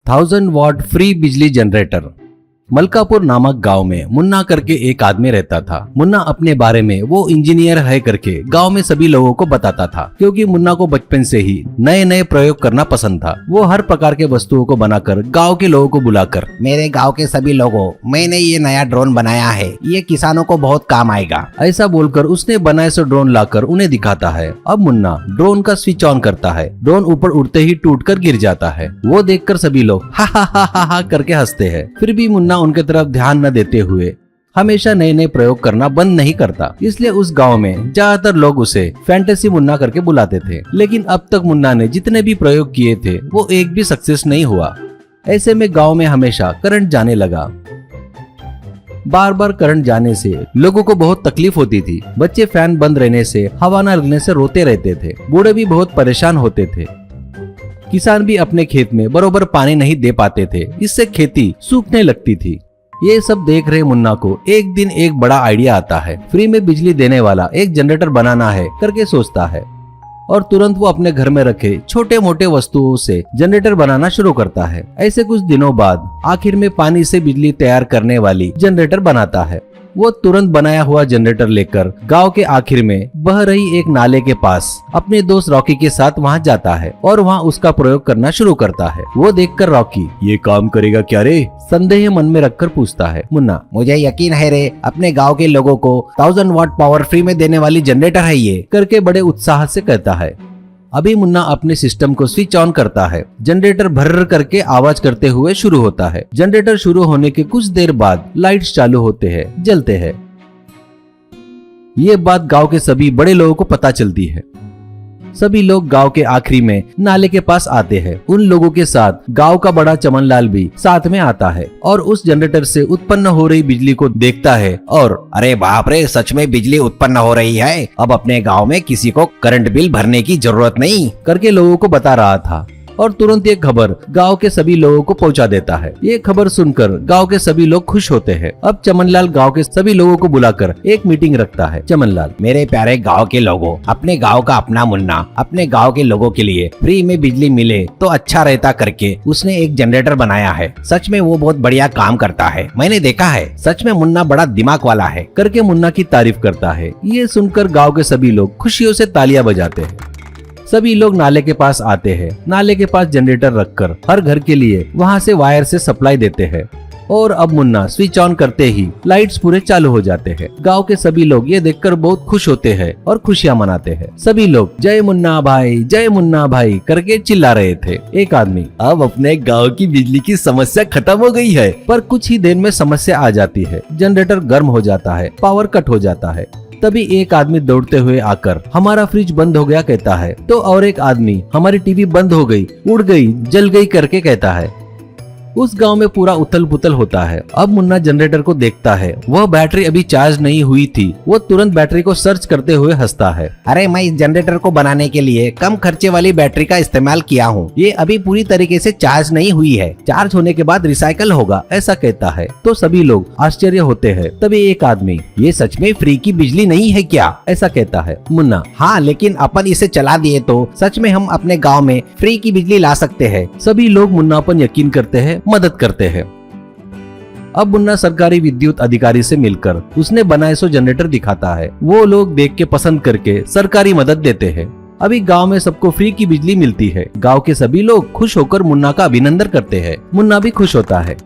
1000 what free बिजली generator. Malkapur नामक गांव में मुन्ना करके एक आदमी रहता था। मुन्ना अपने बारे में वो इंजीनियर है करके गांव में सभी लोगों को बताता था, क्योंकि मुन्ना को बचपन से ही नए नए प्रयोग करना पसंद था। वो हर प्रकार के वस्तुओं को बनाकर गांव के लोगों को बुलाकर, मेरे गांव के सभी लोगों, मैंने ये नया ड्रोन बनाया है, ये किसानों को बहुत काम आएगा, ऐसा बोलकर उसने बनाए सो ड्रोन लाकर उन्हें दिखाता है। अब मुन्ना ड्रोन का स्विच ऑन करता है। ड्रोन ऊपर उड़ते ही टूटकर गिर जाता है। वो देखकर सभी लोग हा हा हा हा हा करके हंसते हैं। फिर भी मुन्ना उनके तरफ ध्यान न देते हुए हमेशा नए नए प्रयोग करना बंद नहीं करता। इसलिए उस गांव में ज्यादातर लोग उसे फैंटेसी मुन्ना करके बुलाते थे। लेकिन अब तक मुन्ना ने जितने भी प्रयोग किए थे वो एक भी सक्सेस नहीं हुआ। ऐसे में गांव में हमेशा करंट जाने लगा। बार बार करंट जाने से लोगों को बहुत तकलीफ होती थी। बच्चे फैन बंद रहने से, हवा न लगने से रोते रहते थे। बूढ़े भी बहुत परेशान होते थे। किसान भी अपने खेत में बरोबर पानी नहीं दे पाते थे, इससे खेती सूखने लगती थी। ये सब देख रहे मुन्ना को एक दिन एक बड़ा आइडिया आता है। फ्री में बिजली देने वाला एक जनरेटर बनाना है करके सोचता है और तुरंत वो अपने घर में रखे छोटे मोटे वस्तुओं से जनरेटर बनाना शुरू करता है। ऐसे कुछ दिनों बाद आखिर में पानी से बिजली तैयार करने वाली जनरेटर बनाता है। वो तुरंत बनाया हुआ जनरेटर लेकर गांव के आखिर में बह रही एक नाले के पास अपने दोस्त रॉकी के साथ वहां जाता है और वहां उसका प्रयोग करना शुरू करता है। वो देखकर रॉकी, ये काम करेगा क्या रे, संदेह मन में रखकर पूछता है। मुन्ना, मुझे यकीन है रे, अपने गांव के लोगों को 1000 वॉट पावर फ्री में देने वाली जनरेटर है ये, करके बड़े उत्साह से कहता है। अभी मुन्ना अपने सिस्टम को स्विच ऑन करता है। जनरेटर भर्र करके आवाज करते हुए शुरू होता है। जनरेटर शुरू होने के कुछ देर बाद लाइट्स चालू होते हैं, जलते हैं। ये बात गांव के सभी बड़े लोगों को पता चलती है। सभी लोग गांव के आखिरी में नाले के पास आते हैं। उन लोगों के साथ गांव का बड़ा चमनलाल भी साथ में आता है और उस जनरेटर से उत्पन्न हो रही बिजली को देखता है और अरे बाप रे, सच में बिजली उत्पन्न हो रही है। अब अपने गांव में किसी को करंट बिल भरने की जरूरत नहीं, करके लोगों को बता रहा था। और तुरंत ये खबर गांव के सभी लोगों को पहुंचा देता है। ये खबर सुनकर गांव के सभी लोग खुश होते हैं। अब चमनलाल गांव के सभी लोगों को बुलाकर एक मीटिंग रखता है। चमनलाल, मेरे प्यारे गांव के लोगों, अपने गांव का अपना मुन्ना अपने गांव के लोगों के लिए फ्री में बिजली मिले तो अच्छा रहता करके उसने एक जनरेटर बनाया है। सच में वो बहुत बढ़िया काम करता है, मैंने देखा है। सच में मुन्ना बड़ा दिमाग वाला है, करके मुन्ना की तारीफ करता है। ये सुनकर गाँव के सभी लोग खुशियों से तालियां बजाते हैं। सभी लोग नाले के पास आते हैं। नाले के पास जनरेटर रखकर हर घर के लिए वहां से वायर से सप्लाई देते हैं। और अब मुन्ना स्विच ऑन करते ही लाइट्स पूरे चालू हो जाते हैं। गांव के सभी लोग ये देखकर बहुत खुश होते हैं और खुशियां मनाते हैं। सभी लोग जय मुन्ना भाई करके चिल्ला रहे थे। एक आदमी, अब अपने गांव की बिजली की समस्या खत्म हो गई है। पर कुछ ही देर में समस्या आ जाती है। जनरेटर गर्म हो जाता है, पावर कट हो जाता है। तभी एक आदमी दौड़ते हुए आकर हमारा फ्रिज बंद हो गया कहता है। तो और एक आदमी, हमारी टीवी बंद हो गई, उड़ गई, जल गई करके कहता है। उस गांव में पूरा उथल पुथल होता है। अब मुन्ना जनरेटर को देखता है। वह बैटरी अभी चार्ज नहीं हुई थी। वो तुरंत बैटरी को सर्च करते हुए हंसता है। अरे, मैं इस जनरेटर को बनाने के लिए कम खर्चे वाली बैटरी का इस्तेमाल किया हूँ। ये अभी पूरी तरीके से चार्ज नहीं हुई है, चार्ज होने के बाद रिसाइकल होगा, ऐसा कहता है। तो सभी लोग आश्चर्य होते हैं। तभी एक आदमी, ये सच में फ्री की बिजली नहीं है क्या, ऐसा कहता है। मुन्ना, हाँ, लेकिन अपन इसे चला दिए तो सच में हम अपने गाँव में फ्री की बिजली ला सकते हैं। सभी लोग मुन्ना पर यकीन करते हैं, मदद करते हैं। अब मुन्ना सरकारी विद्युत अधिकारी से मिलकर उसने बनाए सो जनरेटर दिखाता है। वो लोग देख के पसंद करके सरकारी मदद देते हैं। अभी गांव में सबको फ्री की बिजली मिलती है। गांव के सभी लोग खुश होकर मुन्ना का अभिनंदन करते हैं। मुन्ना भी खुश होता है।